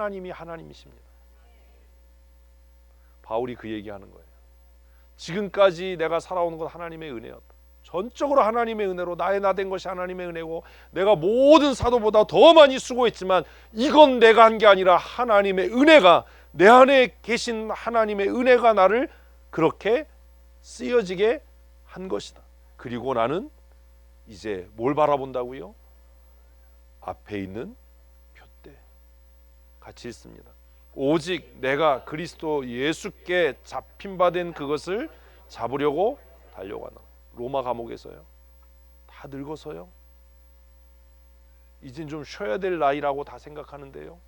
하나님이 하나님이십니다. 바울이 그 얘기하는 거예요. 지금까지 내가 살아오는 건 하나님의 은혜였다. 전적으로 하나님의 은혜로 나의 나 된 것이 하나님의 은혜고, 내가 모든 사도보다 더 많이 수고했지만 이건 내가 한 게 아니라 하나님의 은혜가, 내 안에 계신 하나님의 은혜가 나를 그렇게 쓰여지게 한 것이다. 그리고 나는 이제 뭘 바라본다고요? 앞에 있는 표대. 같이 읽습니다. 오직 내가 그리스도 예수께 잡힌 바 된 그것을 잡으려고 달려가나. 로마 감옥에서요. 다 늙어서요. 이젠 좀 쉬어야 될 나이라고 다 생각하는데요.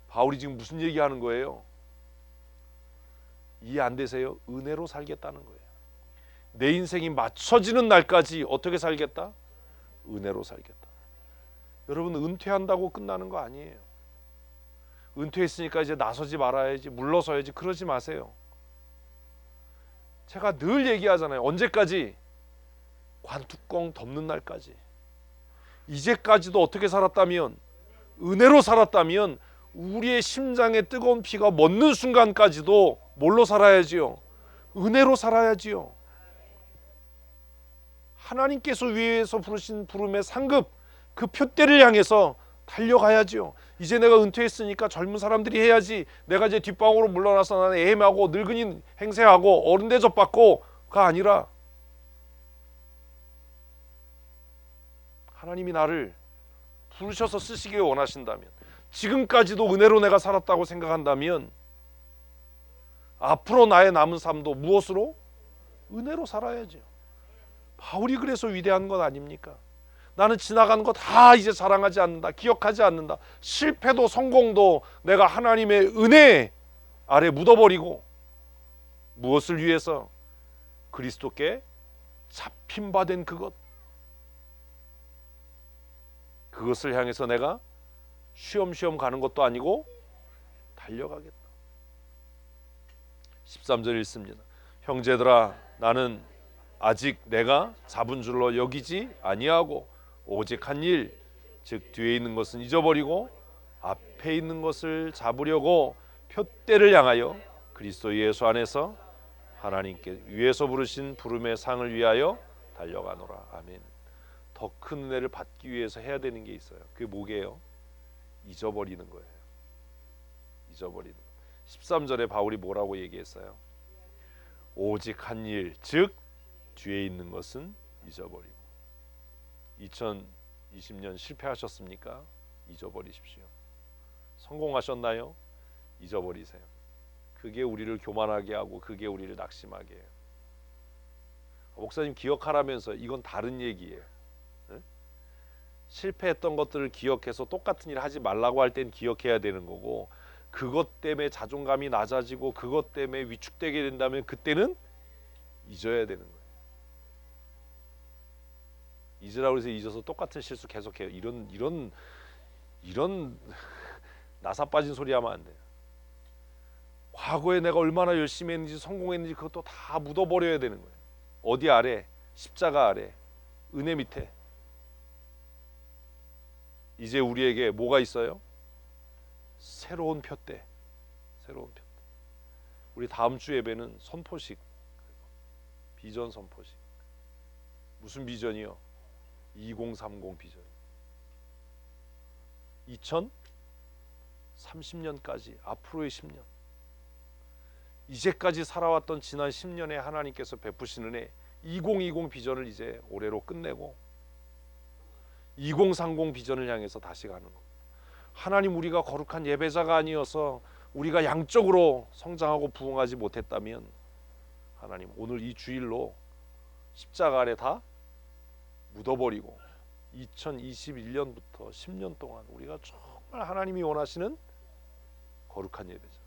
바울이 지금 무슨 얘기하는 거예요? 이해 안 되세요? 은혜로 살겠다는 거예요. 내 인생이 맞춰지는 날까지 어떻게 살겠다? 은혜로 살겠다. 여러분, 은퇴한다고 끝나는 거 아니에요. 은퇴했으니까 이제 나서지 말아야지, 물러서야지, 그러지 마세요. 제가 늘 얘기하잖아요. 언제까지? 관뚜껑 덮는 날까지. 이제까지도 어떻게 살았다면, 은혜로 살았다면 우리의 심장에 뜨거운 피가 멎는 순간까지도 뭘로 살아야지요? 은혜로 살아야지요. 하나님께서 위에서 부르신 부름의 상급, 그 표대를 향해서 달려가야지요. 이제 내가 은퇴했으니까 젊은 사람들이 해야지, 내가 이제 뒷방으로 물러나서 나는 애매하고 늙은이 행세하고 어른 대접받고가 아니라, 하나님이 나를 부르셔서 쓰시길 원하신다면, 지금까지도 은혜로 내가 살았다고 생각한다면, 앞으로 나의 남은 삶도 무엇으로? 은혜로 살아야죠. 바울이 그래서 위대한 것 아닙니까? 나는 지나간 거 다 이제 자랑하지 않는다, 기억하지 않는다. 실패도 성공도 내가 하나님의 은혜 아래 묻어버리고, 무엇을 위해서? 그리스도께 잡힌 바 된 그것을 향해서 내가 쉬엄쉬엄 가는 것도 아니고 달려가겠다. 13절 읽습니다. 형제들아, 나는 아직 내가 잡은 줄로 여기지 아니하고 오직 한 일, 즉 뒤에 있는 것은 잊어버리고 앞에 있는 것을 잡으려고 표대를 향하여 그리스도 예수 안에서 하나님께 위에서 부르신 부름의 상을 위하여 달려가노라. 아멘. 더 큰 은혜를 받기 위해서 해야 되는 게 있어요. 그게 뭐게요? 잊어버리는 거예요. 잊어버리는 거. 13절에 바울이 뭐라고 얘기했어요? 오직 한 일, 즉 뒤에 있는 것은 잊어버리고. 2020년 실패하셨습니까? 잊어버리십시오. 성공하셨나요? 잊어버리세요. 그게 우리를 교만하게 하고 그게 우리를 낙심하게 해요. 목사님 기억하라면서, 이건 다른 얘기예요. 네? 실패했던 것들을 기억해서 똑같은 일 하지 말라고 할 땐 기억해야 되는 거고, 그것 때문에 자존감이 낮아지고 그것 때문에 위축되게 된다면 그때는 잊어야 되는 거예요. 잊으라고 해서 잊어서 똑같은 실수 계속해요. 이런 나사 빠진 소리 하면 안 돼요. 과거에 내가 얼마나 열심히 했는지 성공했는지 그것도 다 묻어버려야 되는 거예요. 어디 아래? 십자가 아래, 은혜 밑에. 이제 우리에게 뭐가 있어요? 새로운 표대. 새로운 표대. 우리 다음 주 예배는 선포식, 비전 선포식. 무슨 비전이요? 2030 비전. 2030년까지, 앞으로의 10년. 이제까지 살아왔던 지난 10년에 하나님께서 베푸신 은혜, 2020 비전을 이제 올해로 끝내고 2030 비전을 향해서 다시 가는 겁니다. 하나님, 우리가 거룩한 예배자가 아니어서 우리가 양적으로 성장하고 부흥하지 못했다면, 하나님 오늘 이 주일로 십자가 아래 다 묻어버리고 2021년부터 10년 동안 우리가 정말 하나님이 원하시는 거룩한 예배자,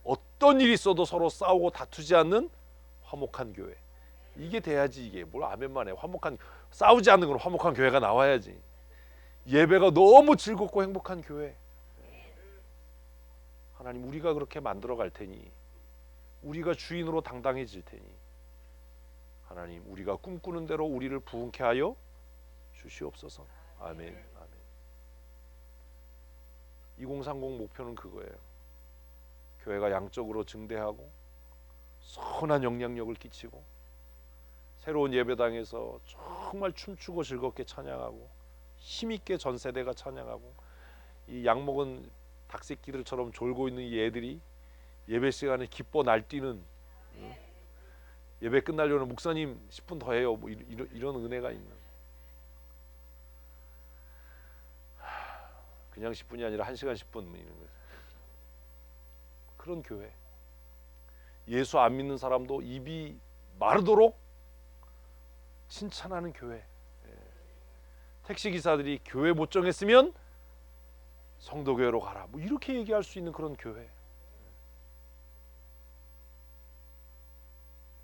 어떤 일이 있어도 서로 싸우고 다투지 않는 화목한 교회, 이게 돼야지. 이게 뭘 아멘만 해. 화목한, 싸우지 않는 건 화목한 교회가 나와야지. 예배가 너무 즐겁고 행복한 교회. 하나님, 우리가 그렇게 만들어 갈 테니, 우리가 주인으로 당당해질 테니, 하나님 우리가 꿈꾸는 대로 우리를 부흥케 하여 주시옵소서. 아멘. 아멘. 2030 목표는 그거예요. 교회가 양적으로 증대하고 선한 영향력을 끼치고 새로운 예배당에서 정말 춤추고 즐겁게 찬양하고 힘있게 전 세대가 찬양하고 이 약먹은 닭새끼들처럼 졸고 있는 이 애들이 예배 시간에 기뻐 날뛰는, 예배 끝나려는 목사님 10분 더 해요, 뭐 이런 은혜가 있는, 그냥 10분이 아니라 1시간 10분 이런 거예요. 그런 교회. 예수 안 믿는 사람도 입이 마르도록 칭찬하는 교회. 택시 기사들이 교회 못 정했으면 성도교회로 가라, 뭐 이렇게 얘기할 수 있는 그런 교회.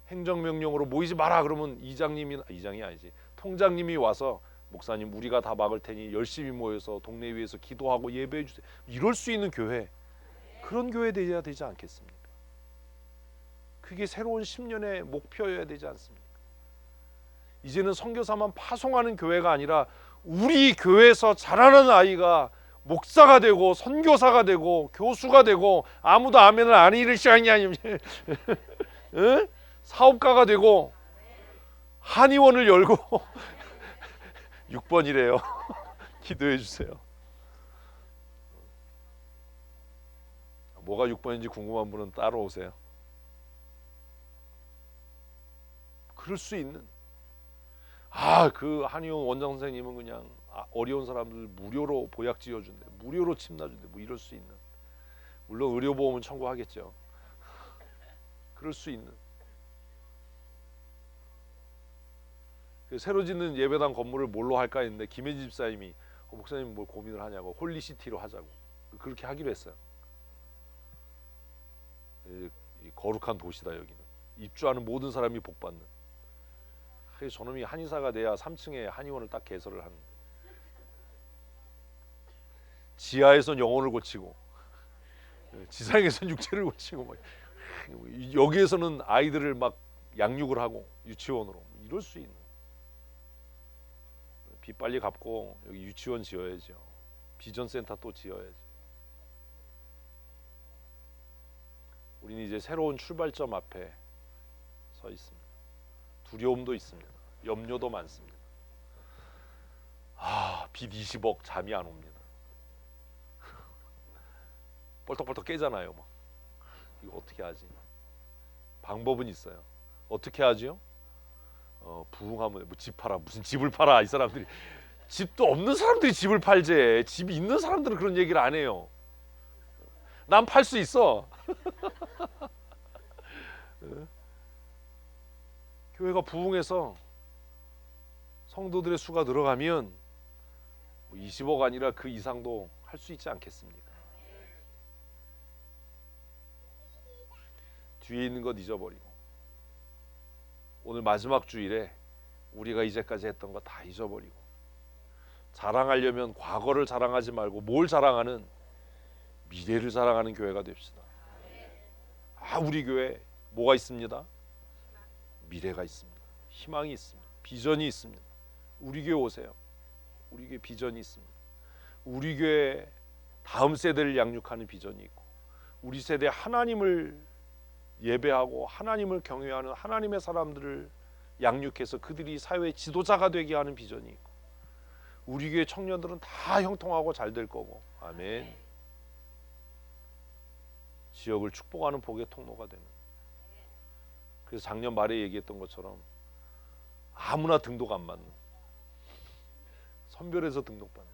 행정명령으로 모이지 마라 그러면 이장이 아니지, 통장님이 와서 목사님 우리가 다 막을 테니 열심히 모여서 동네 위에서 기도하고 예배해 주세요, 이럴 수 있는 교회. 그런 교회 되어야 되지 않겠습니까? 그게 새로운 10년의 목표여야 되지 않습니까? 이제는 선교사만 파송하는 교회가 아니라 우리 교회에서 자라는 아이가 목사가 되고 선교사가 되고 교수가 되고, 아무도 아멘을 안 잃을 시간이 아니면 사업가가 되고 한의원을 열고 6번이래요. 기도해 주세요. 뭐가 6번인지 궁금한 분은 따로 오세요. 그럴 수 있는, 그 한의원 원장 선생님은 그냥 어려운 사람들 무료로 보약 지어준대, 무료로 침 놔준대, 뭐 이럴 수 있는, 물론 의료보험은 청구하겠죠. 그럴 수 있는. 새로 짓는 예배당 건물을 뭘로 할까 했는데 김혜지 집사님이 목사님 뭘 고민을 하냐고, 홀리시티로 하자고 그렇게 하기로 했어요. 이 거룩한 도시다 여기는. 입주하는 모든 사람이 복받는. 그래서 저놈이 한의사가 돼야 3층에 한의원을 딱 개설을 하는. 지하에선 영혼을 고치고 지상에선 육체를 고치고 막, 여기에서는 아이들을 막 양육을 하고 유치원으로, 이럴 수 있는. 빚 빨리 갚고 여기 유치원 지어야죠. 비전센터 또 지어야죠. 우리는 이제 새로운 출발점 앞에 서 있습니다. 두려움도 있습니다. 염려도 많습니다. 빚 20억 잠이 안 옵니다. 뻘떡뻘떡 깨잖아요. 막. 이거 어떻게 하지? 방법은 있어요. 어떻게 하지요? 부흥하면 뭐 집 팔아, 무슨 집을 팔아. 이 사람들이, 집도 없는 사람들이 집을 팔지, 집이 있는 사람들은 그런 얘기를 안 해요. 난 팔 수 있어. 교회가 부흥해서 성도들의 수가 늘어가면 20억 아니라 그 이상도 할 수 있지 않겠습니까? 뒤에 있는 것 잊어버리고 오늘 마지막 주일에 우리가 이제까지 했던 거 다 잊어버리고, 자랑하려면 과거를 자랑하지 말고 뭘 자랑하는, 미래를 자랑하는 교회가 됩시다. 우리 교회 뭐가 있습니다? 미래가 있습니다. 희망이 있습니다. 비전이 있습니다. 우리 교회 오세요. 우리 교회 비전이 있습니다. 우리 교회 다음 세대를 양육하는 비전이 있고, 우리 세대 하나님을 예배하고 하나님을 경외하는 하나님의 사람들을 양육해서 그들이 사회의 지도자가 되게 하는 비전이 있고, 우리 교회 청년들은 다 형통하고 잘 될 거고, 아멘. 지역을 축복하는 복의 통로가 되는. 그래서 작년 말에 얘기했던 것처럼 아무나 등록 안 받는, 선별해서 등록받는.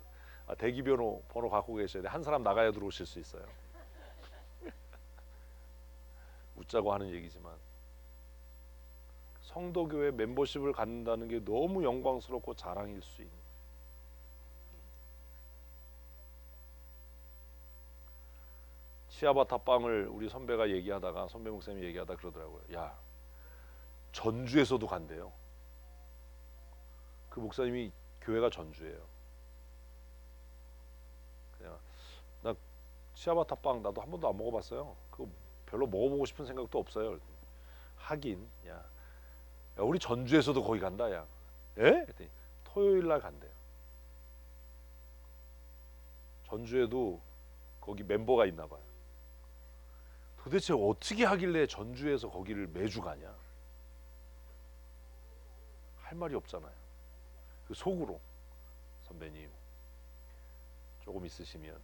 대기번호 갖고 계셔야 돼. 한 사람 나가야 들어오실 수 있어요. 웃자고 하는 얘기지만 성도교회 멤버십을 갖는다는 게 너무 영광스럽고 자랑일 수 있는. 치아바타 빵을 우리 선배가 얘기하다가, 선배 목사님이 얘기하다 그러더라고요. 야, 전주에서도 간대요. 그 목사님이 교회가 전주예요. 그냥 나 치아바타 빵 나도 한 번도 안 먹어봤어요. 그거 별로 먹어보고 싶은 생각도 없어요. 하긴 야 우리 전주에서도 거기 간다. 야, 예? 토요일 날 간대요. 전주에도 거기 멤버가 있나 봐요. 도대체 어떻게 하길래 전주에서 거기를 매주 가냐? 할 말이 없잖아요. 그 속으로 선배님 조금 있으시면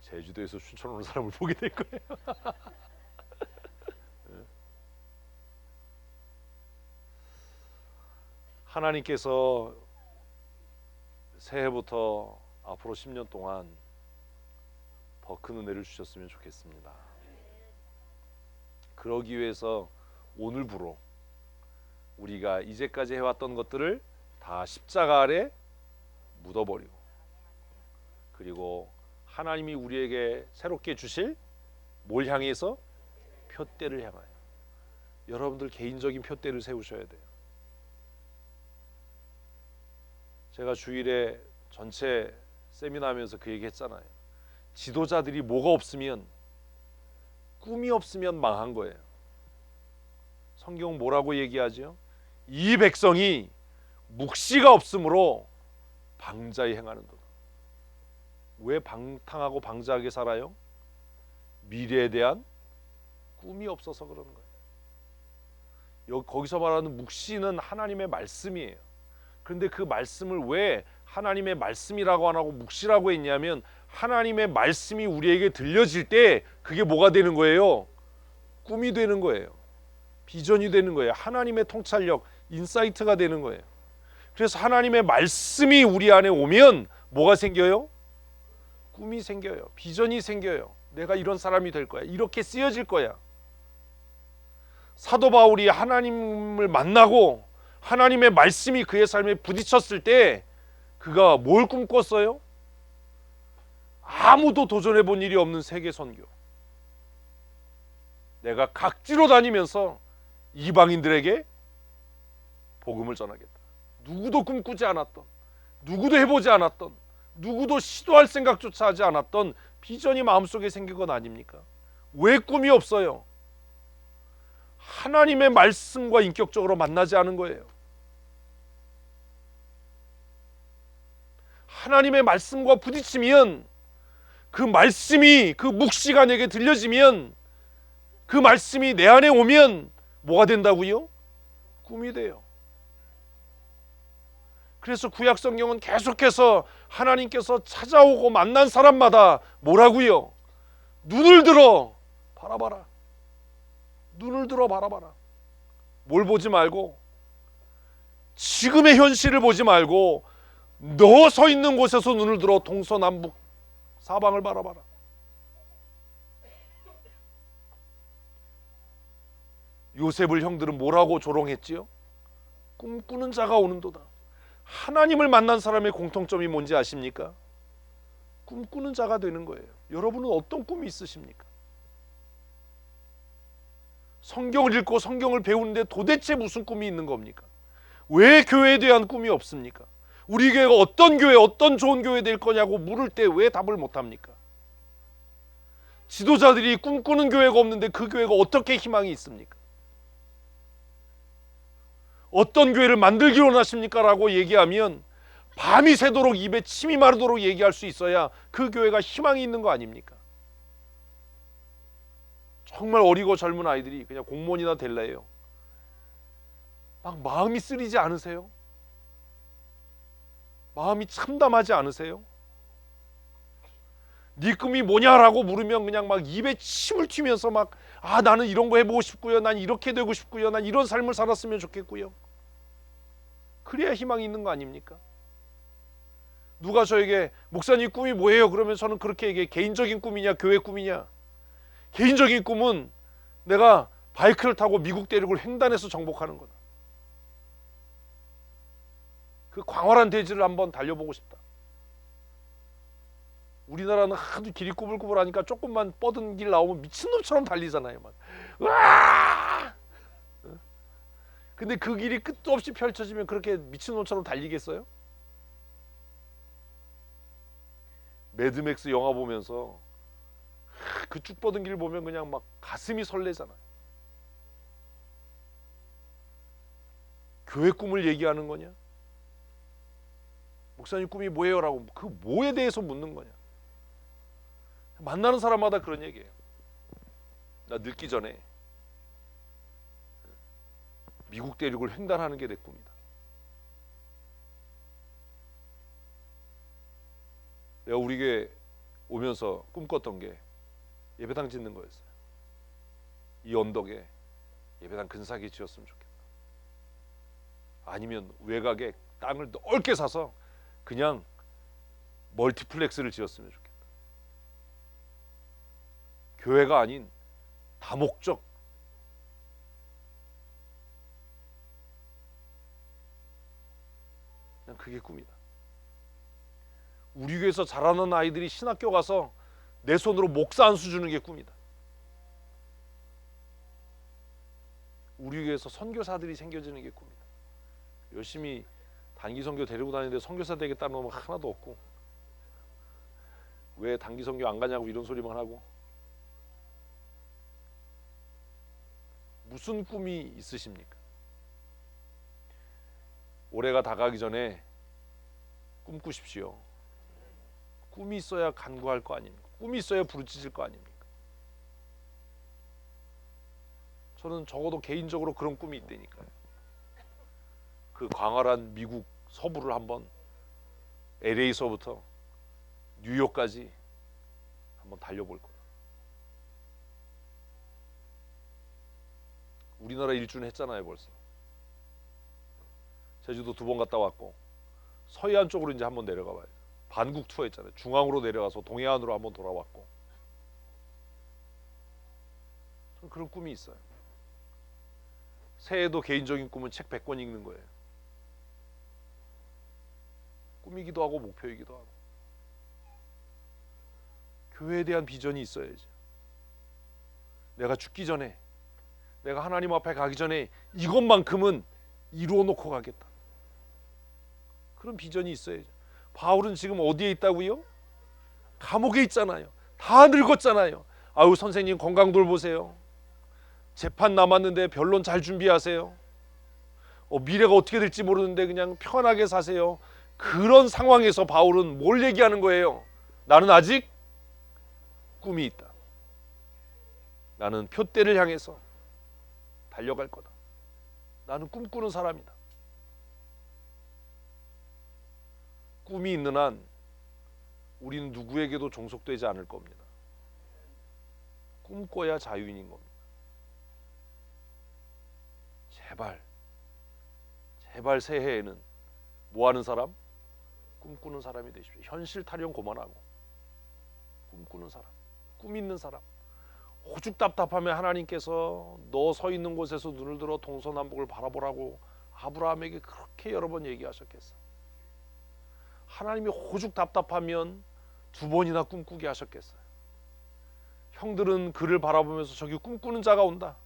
제주도에서 춘천 오는 사람을 보게 될 거예요. 하나님께서 새해부터 앞으로 10년 동안 더 큰 은혜를 주셨으면 좋겠습니다. 그러기 위해서 오늘부로 우리가 이제까지 해왔던 것들을 다 십자가 아래 묻어버리고, 그리고 하나님이 우리에게 새롭게 주실 뭘 향해서? 표대를 향하여. 여러분들 개인적인 표대를 세우셔야 돼요. 제가 주일에 전체 세미나 하면서 그 얘기 했잖아요. 지도자들이 뭐가 없으면, 꿈이 없으면 망한 거예요. 성경 뭐라고 얘기하죠? 이 백성이 묵시가 없으므로 방자히 행하는도다. 왜 방탕하고 방자하게 살아요? 미래에 대한 꿈이 없어서 그러는 거예요. 거기서 말하는 묵시는 하나님의 말씀이에요. 그런데 그 말씀을 왜 하나님의 말씀이라고 안 하고 묵시라고 했냐면, 하나님의 말씀이 우리에게 들려질 때 그게 뭐가 되는 거예요? 꿈이 되는 거예요. 비전이 되는 거예요. 하나님의 통찰력, 인사이트가 되는 거예요. 그래서 하나님의 말씀이 우리 안에 오면 뭐가 생겨요? 꿈이 생겨요. 비전이 생겨요. 내가 이런 사람이 될 거야. 이렇게 쓰여질 거야. 사도 바울이 하나님을 만나고 하나님의 말씀이 그의 삶에 부딪혔을 때 그가 뭘 꿈꿨어요? 아무도 도전해 본 일이 없는 세계 선교. 내가 각지로 다니면서 이방인들에게 복음을 전하겠다. 누구도 꿈꾸지 않았던, 누구도 해보지 않았던, 누구도 시도할 생각조차 하지 않았던 비전이 마음속에 생긴 건 아닙니까? 왜 꿈이 없어요? 하나님의 말씀과 인격적으로 만나지 않은 거예요. 하나님의 말씀과 부딪히면, 그 말씀이, 그 묵시가 내게 들려지면, 그 말씀이 내 안에 오면 뭐가 된다고요? 꿈이 돼요. 그래서 구약 성경은 계속해서 하나님께서 찾아오고 만난 사람마다 뭐라고요? 눈을 들어 바라봐라. 눈을 들어 바라봐라. 뭘 보지 말고, 지금의 현실을 보지 말고 너 서 있는 곳에서 눈을 들어 동서남북 사방을 바라봐라. 요셉을 형들은 뭐라고 조롱했지요? 꿈꾸는 자가 오는도다. 하나님을 만난 사람의 공통점이 뭔지 아십니까? 꿈꾸는 자가 되는 거예요. 여러분은 어떤 꿈이 있으십니까? 성경을 읽고 성경을 배우는데 도대체 무슨 꿈이 있는 겁니까? 왜 교회에 대한 꿈이 없습니까? 우리 교회가 어떤 교회, 어떤 좋은 교회 될 거냐고 물을 때 왜 답을 못합니까? 지도자들이 꿈꾸는 교회가 없는데 그 교회가 어떻게 희망이 있습니까? 어떤 교회를 만들기로 원하십니까? 라고 얘기하면 밤이 새도록 입에 침이 마르도록 얘기할 수 있어야 그 교회가 희망이 있는 거 아닙니까? 정말 어리고 젊은 아이들이 그냥 공무원이나 될래요. 막 마음이 쓰리지 않으세요? 마음이 참담하지 않으세요? 네 꿈이 뭐냐라고 물으면 그냥 막 입에 침을 튀면서 막 나는 이런 거 해보고 싶고요, 난 이렇게 되고 싶고요, 난 이런 삶을 살았으면 좋겠고요. 그래야 희망이 있는 거 아닙니까? 누가 저에게 목사님 꿈이 뭐예요? 그러면 저는 그렇게 얘기해. 개인적인 꿈이냐 교회 꿈이냐? 개인적인 꿈은 내가 바이크를 타고 미국 대륙을 횡단해서 정복하는 거다. 그 광활한 대지를 한번 달려보고 싶다. 우리나라는 하도 길이 꾸불꾸불하니까 조금만 뻗은 길 나오면 미친놈처럼 달리잖아요. 막. 으아! 근데 그 길이 끝도 없이 펼쳐지면 그렇게 미친놈처럼 달리겠어요? 매드맥스 영화 보면서 그 쭉 뻗은 길 보면 그냥 막 가슴이 설레잖아요. 교회 꿈을 얘기하는 거냐? 목사님 꿈이 뭐예요? 라고 그 뭐에 대해서 묻는 거냐? 만나는 사람마다 그런 얘기예요. 나 늙기 전에 미국 대륙을 횡단하는 게 내 꿈이다. 내가 우리 교회 오면서 꿈꿨던 게 예배당 짓는 거였어요. 이 언덕에 예배당 근사하게 지었으면 좋겠다. 아니면 외곽에 땅을 넓게 사서 그냥 멀티플렉스를 지었으면 좋겠다. 교회가 아닌 다목적, 그냥 그게 꿈이다. 우리 교회에서 자라는 아이들이 신학교 가서 내 손으로 목사 안수 주는 게 꿈이다. 우리 교회에서 선교사들이 생겨지는 게 꿈이다. 열심히 단기 선교 데리고 다니는데 선교사 되겠다는 놈은 하나도 없고, 왜 단기 선교 안 가냐고 이런 소리만 하고. 무슨 꿈이 있으십니까? 올해가 다가기 전에 꿈꾸십시오. 꿈이 있어야 간구할 거 아닙니까? 꿈이 있어야 부르짖을 거 아닙니까? 저는 적어도 개인적으로 그런 꿈이 있다니까요. 그 광활한 미국 서부를 한번 LA서부터 뉴욕까지 한번 달려볼 거예요. 우리나라 일주는 했잖아요 벌써. 제주도 2번 갔다 왔고, 서해안 쪽으로 이제 한번 내려가 봐요. 반국 투어 했잖아요. 중앙으로 내려가서 동해안으로 한번 돌아왔고. 저는 그런 꿈이 있어요. 새해도 개인적인 꿈은 책 100권 읽는 거예요. 꿈이기도 하고 목표이기도 하고. 교회에 대한 비전이 있어야지. 내가 죽기 전에, 내가 하나님 앞에 가기 전에 이것만큼은 이루어 놓고 가겠다. 그런 비전이 있어야죠. 바울은 지금 어디에 있다고요? 감옥에 있잖아요. 다 늙었잖아요. 아유 선생님 건강 돌보세요. 재판 남았는데 변론 잘 준비하세요. 미래가 어떻게 될지 모르는데 그냥 편하게 사세요. 그런 상황에서 바울은 뭘 얘기하는 거예요? 나는 아직 꿈이 있다. 나는 표대를 향해서 달려갈 거다. 나는 꿈꾸는 사람이다. 꿈이 있는 한 우리는 누구에게도 종속되지 않을 겁니다. 꿈꿔야 자유인인 겁니다. 제발 새해에는 뭐하는 사람? 꿈꾸는 사람이 되십시오. 현실 타령 그만하고 꿈꾸는 사람, 꿈 있는 사람. 오죽 답답하면 하나님께서 너 서 있는 곳에서 눈을 들어 동서남북을 바라보라고 아브라함에게 그렇게 여러 번 얘기하셨겠어. 하나님이 오죽 답답하면 2번이나 꿈꾸게 하셨겠어요. 형들은 그를 바라보면서 저기 꿈꾸는 자가 온다,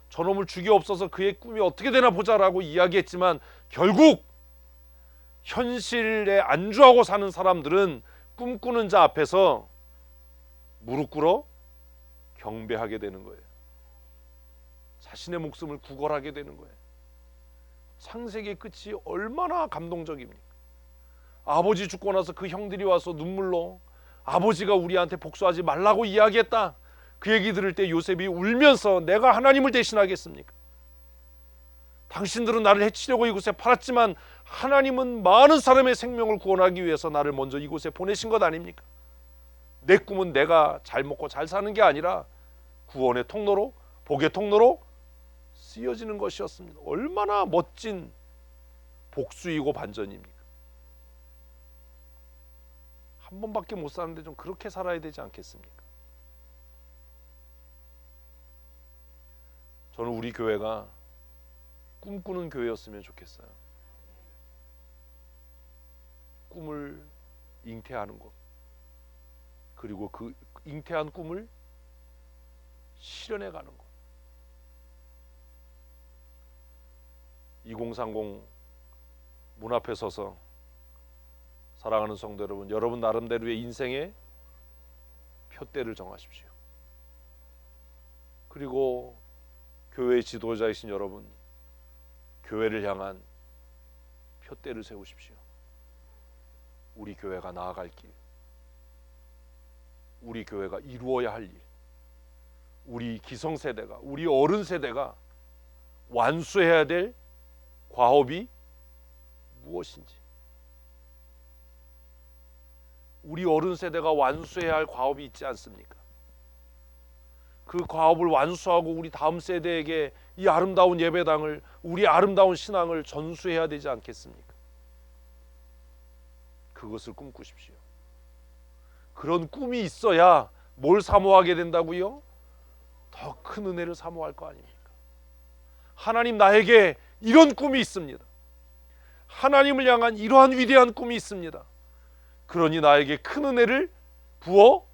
저놈을 죽이옵소서, 그의 꿈이 어떻게 되나 보자라고 이야기했지만 결국 현실에 안주하고 사는 사람들은 꿈꾸는 자 앞에서 무릎 꿇어 경배하게 되는 거예요. 자신의 목숨을 구걸하게 되는 거예요. 창세기의 끝이 얼마나 감동적입니까? 아버지 죽고 나서 그 형들이 와서 눈물로 아버지가 우리한테 복수하지 말라고 이야기했다. 그 얘기 들을 때 요셉이 울면서 내가 하나님을 대신하겠습니까? 당신들은 나를 해치려고 이곳에 팔았지만 하나님은 많은 사람의 생명을 구원하기 위해서 나를 먼저 이곳에 보내신 것 아닙니까? 내 꿈은 내가 잘 먹고 잘 사는 게 아니라 구원의 통로로, 복의 통로로 쓰여지는 것이었습니다. 얼마나 멋진 복수이고 반전입니까? 한 번밖에 못 사는데 좀 그렇게 살아야 되지 않겠습니까? 저는 우리 교회가 꿈꾸는 교회였으면 좋겠어요. 꿈을 잉태하는 것, 그리고 그 잉태한 꿈을 실현해 가는 것. 2030 문 앞에 서서 사랑하는 성도 여러분, 여러분 나름대로의 인생의 표대를 정하십시오. 그리고 교회의 지도자이신 여러분, 교회를 향한 표대를 세우십시오. 우리 교회가 나아갈 길, 우리 교회가 이루어야 할 일, 우리 기성세대가, 우리 어른 세대가 완수해야 될 과업이 무엇인지, 우리 어른 세대가 완수해야 할 과업이 있지 않습니까? 그 과업을 완수하고 우리 다음 세대에게 이 아름다운 예배당을, 우리 아름다운 신앙을 전수해야 되지 않겠습니까? 그것을 꿈꾸십시오. 그런 꿈이 있어야 뭘 사모하게 된다고요? 더 큰 은혜를 사모할 거 아닙니까? 하나님, 나에게 이런 꿈이 있습니다. 하나님을 향한 이러한 위대한 꿈이 있습니다. 그러니 나에게 큰 은혜를 부어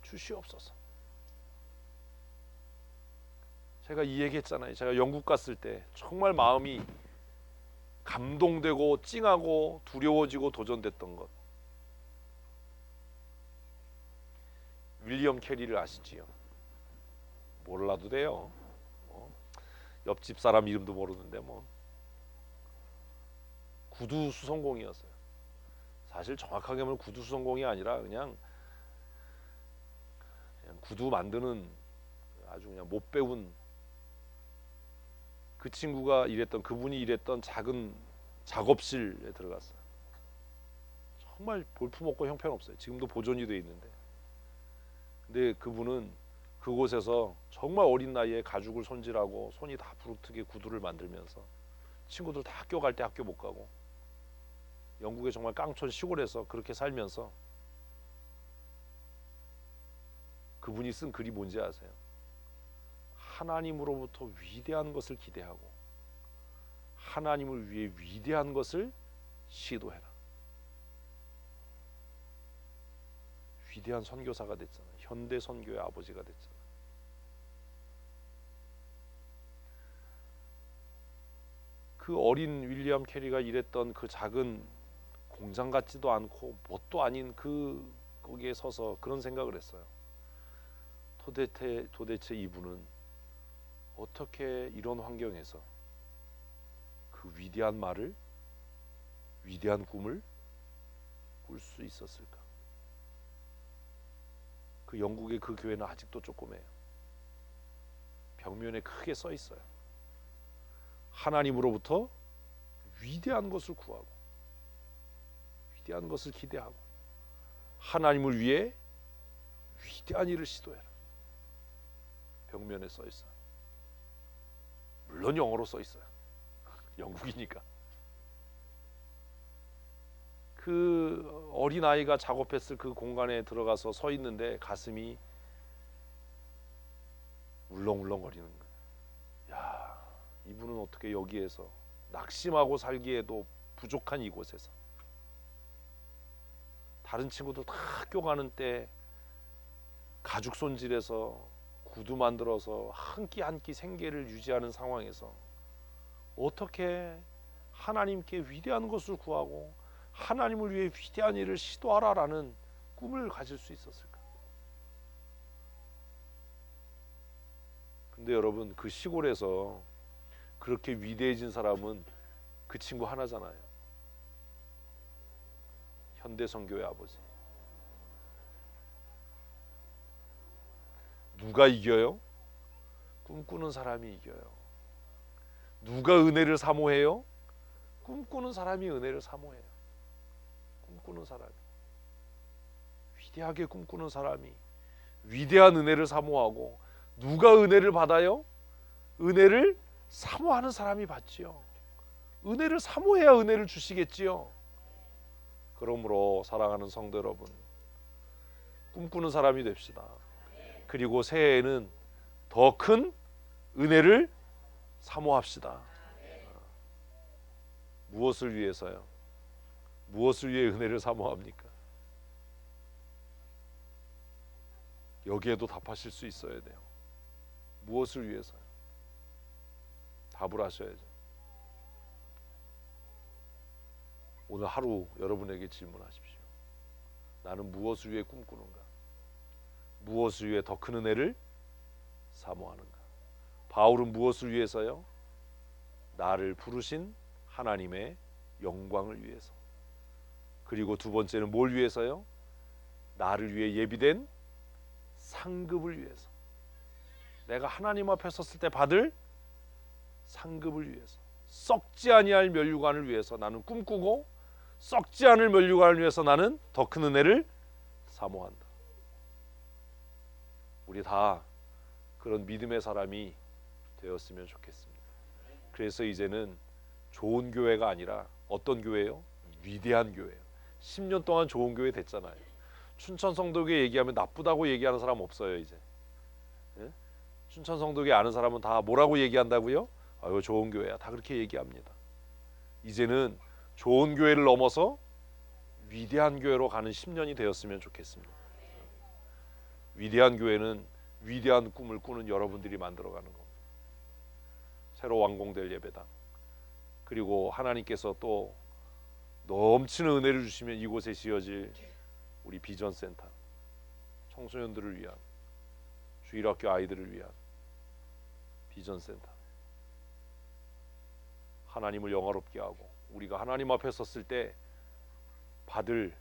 주시옵소서. 제가 이 얘기했잖아요. 제가 영국 갔을 때 정말 마음이 감동되고 찡하고 두려워지고 도전됐던 것. 윌리엄 캐리를 아시지요? 몰라도 돼요. 옆집 사람 이름도 모르는데 뭐. 구두 수성공이었어요. 사실 정확하게 하면 구두 수성공이 아니라 그냥 구두 만드는 아주 그냥 못 배운, 그 친구가 일했던, 그분이 일했던 작은 작업실에 들어갔어요. 정말 볼품없고 형편없어요. 지금도 보존이 돼 있는데. 근데 그분은 그곳에서 정말 어린 나이에 가죽을 손질하고 손이 다 부르트게 구두를 만들면서 친구들 다 학교 갈 때 학교 못 가고 영국의 정말 깡촌 시골에서 그렇게 살면서 그분이 쓴 글이 뭔지 아세요? 하나님으로부터 위대한 것을 기대하고 하나님을 위해 위대한 것을 시도해라. 위대한 선교사가 됐잖아요. 현대 선교의 아버지가 됐잖아요. 그 어린 윌리엄 캐리가 일했던 그 작은 공장 같지도 않고 뭣도 아닌 거기에 서서 그런 생각을 했어요. 도대체 이분은 어떻게 이런 환경에서 그 위대한 말을, 위대한 꿈을 꿀 수 있었을까? 그 영국의 그 교회는 아직도 조그매요. 벽면에 크게 써 있어요. 하나님으로부터 위대한 것을 구하고 위대한 것을 기대하고 하나님을 위해 위대한 일을 시도해라. 벽면에 써 있어요. 물론 영어로 써 있어요. 영국이니까. 그 어린아이가 작업했을 그 공간에 들어가서 서 있는데 가슴이 울렁울렁거리는 거예요. 야, 이분은 어떻게 여기에서 낙심하고 살기에도 부족한 이곳에서, 다른 친구들 다 학교 가는 때 가죽 손질해서 구두 만들어서 한 끼 한 끼 생계를 유지하는 상황에서 어떻게 하나님께 위대한 것을 구하고 하나님을 위해 위대한 일을 시도하라라는 꿈을 가질 수 있었을까? 근데 여러분, 그 시골에서 그렇게 위대해진 사람은 그 친구 하나잖아요. 현대선교의 아버지. 누가 이겨요? 꿈꾸는 사람이 이겨요. 누가 은혜를 사모해요? 꿈꾸는 사람이 은혜를 사모해요. 꿈꾸는 사람이, 위대하게 꿈꾸는 사람이 위대한 은혜를 사모하고, 누가 은혜를 받아요? 은혜를 사모하는 사람이 받지요. 은혜를 사모해야 은혜를 주시겠지요. 그러므로 사랑하는 성도 여러분, 꿈꾸는 사람이 됩시다. 그리고 새해에는 더 큰 은혜를 사모합시다. 무엇을 위해서요? 무엇을 위해 은혜를 사모합니까? 여기에도 답하실 수 있어야 돼요. 무엇을 위해서요? 답을 하셔야죠. 오늘 하루 여러분에게 질문하십시오. 나는 무엇을 위해 꿈꾸는가? 무엇을 위해 더 큰 은혜를 사모하는가? 바울은 무엇을 위해서요? 나를 부르신 하나님의 영광을 위해서. 그리고 두 번째는 뭘 위해서요? 나를 위해 예비된 상급을 위해서, 내가 하나님 앞에 섰을 때 받을 상급을 위해서, 썩지 아니할 면류관을 위해서 나는 꿈꾸고, 썩지 않을 면류관을 위해서 나는 더 큰 은혜를 사모한다. 우리 다 그런 믿음의 사람이 되었으면 좋겠습니다. 그래서 이제는 좋은 교회가 아니라 어떤 교회요? 위대한 교회예요. 10년 동안 좋은 교회 됐잖아요. 춘천 성도교회 얘기하면 나쁘다고 얘기하는 사람 없어요. 이제 예? 춘천 성도교회 아는 사람은 다 뭐라고 얘기한다고요? 아, 이거 좋은 교회야. 다 그렇게 얘기합니다. 이제는 좋은 교회를 넘어서 위대한 교회로 가는 10년이 되었으면 좋겠습니다. 위대한 교회는 위대한 꿈을 꾸는 여러분들이 만들어가는 겁니다. 새로 완공될 예배당, 그리고 하나님께서 또 넘치는 은혜를 주시면 이곳에 지어질 우리 비전센터, 청소년들을 위한, 주일학교 아이들을 위한 비전센터, 하나님을 영화롭게 하고 우리가 하나님 앞에 섰을 때 받을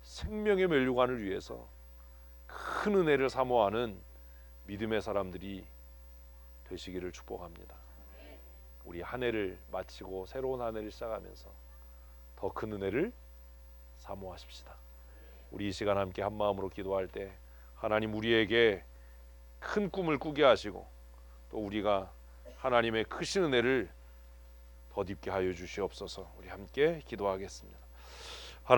생명의 면류관을 위해서 큰 은혜를 사모하는 믿음의 사람들이 되시기를 축복합니다. 우리 한 해를 마치고 새로운 한 해를 시작하면서 더 큰 은혜를 사모하십시다. 우리 이 시간 함께 한 마음으로 기도할 때 하나님 우리에게 큰 꿈을 꾸게 하시고 또 우리가 하나님의 크신 은혜를 덧입게 하여 주시옵소서. 우리 함께 기도하겠습니다.